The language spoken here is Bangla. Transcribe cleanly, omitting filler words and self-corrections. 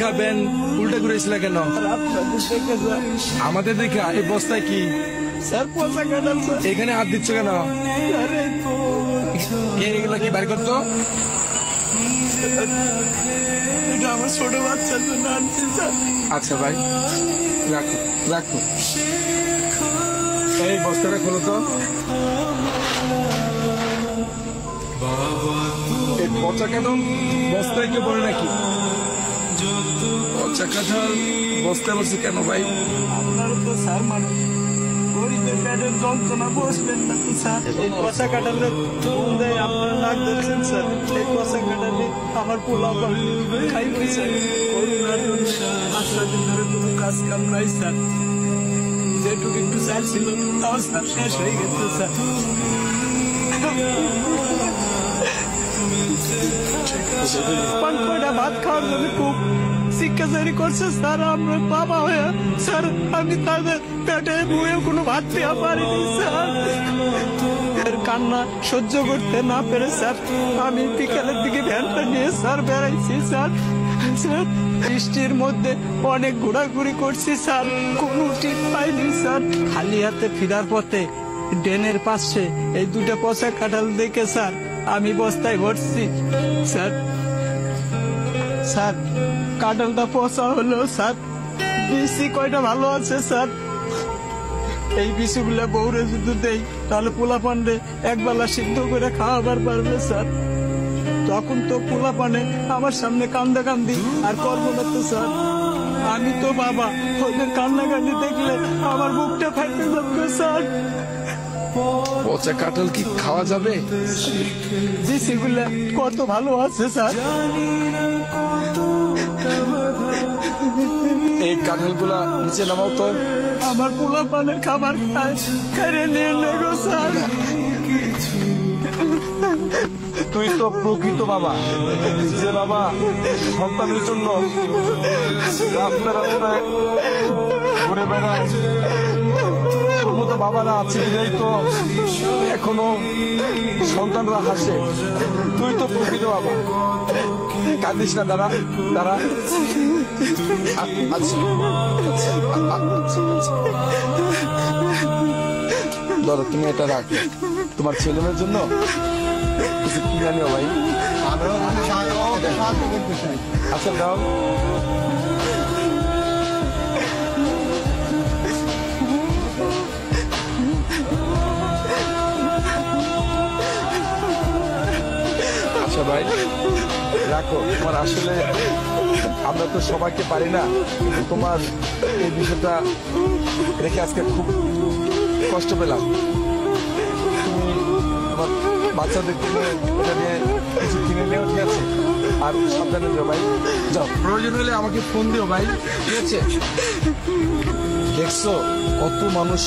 খাবেন উল্টা ঘুরেছিল কেন? আমাদের দেখা এই বস্তায় কি স্যার পচা কাঁঠাল স্যার। এখানে হাত দিচ্ছ কেন? এগুলো কি বাড়ি করতো? এটা আমার ছোট বাচ্চার জন্য আনছি স্যার। আচ্ছা ভাই রাখো রাখো, এই বস্তাটা খোলো তো। এই পচা কাঁঠাল বস্তায় কেউ পড়ে নাকি? পচা কাঁঠাল বস্তায় বসে কেন ভাই? আপনার তো স্যার মানে গরিবের পেটের যন্ত্রণা বসবেন না তো স্যার। এই পচা কাঁঠালের গন্ধে আপনারা নাক ধরছেন স্যার। এই পচা কাঁঠালে আমার পোলা খাই পয়সা করোনার জন্য 5 দিন ধরে কোনো কাজ কাম নাই স্যার। যেটুকু একটু স্যার ছিল তাও স্যার শেষ হয়ে গেছে স্যার। কয়টা ভাত খাওয়ার জন্য খুব শিক্ষাচারী করছে স্যার। আমরা বাবা হয়ে স্যার আমি তাদের পেটে বয়ে কোনো ভাত দেওয়া পারিনি স্যার। এর কান্না সহ্য করতে না পেরে স্যার আমি বিকালের দিকে ভ্যানটা নিয়ে স্যার বেড়াইছি স্যার। স্যার বৃষ্টির মধ্যে অনেক ঘোরাঘুরি করছি স্যার, কোনো ঠিক পাইনি স্যার। খালি হাতে ফেরার পথে ড্রেনের পাশে এই দুটো পচা কাঁঠাল দেখে স্যার আমি বস্তায় ভরছি স্যার। স্যার কাঁঠালটা পচা হলো স্যার, বিসি কয়টা ভালো আছে স্যার। এই বিসিগুলা বউরে যদি দেই তাহলে পোলা পান্ডে একবেলা সিদ্ধ করে খাওয়াবার পারবে স্যার। তখন তো পোলা পানে আমার সামনে কান্দা কান্দি আর করবো না তো স্যার। আমি তো বাবা, ওদের কান্না কান্দি দেখলে আমার বুকটা ফাইটে যাবে স্যার। পচা কাঁঠাল কি খাওয়া যাবে? বিসিগুলা কত ভালো আছে স্যার। এই কাঁঠাল গুলা নিচে নামাও তো। আমার পোলা পানের খাবার খায় খেয়ে নিয়ে নেগো স্যার। তুই তো প্রকৃত বাবা, যে বাবা সন্তানের জন্য রাস্তা রাস্তায় ঘুরে বেড়ায়। তোর মতো বাবারা আছে বিধাই তো এখনো সন্তানরা হাসে। তুই তো প্রকৃত বাবা, কাঁদিস না। দাঁড়া দাঁড়া, ধরো তুমি এটা রাখো তোমার ছেলে মেয়ের জন্য কিছু কিনে নিও ভাই। আচ্ছা দাও। আচ্ছা ভাই রাখো। তোমার আসলে আমরা তো সবাইকে পারি না, কিন্তু তোমার এই বিষয়টা রেখে আজকে খুব কষ্ট পেলাম। তুমি তোমার বাচ্চাদেরকে এটা নিয়ে কিছু কিনে নিও, ঠিক আছে? আর সাবধানে দিও ভাই। যাও, প্রয়োজন হলে আমাকে ফোন দিও ভাই, ঠিক আছে? দেখছো কত মানুষ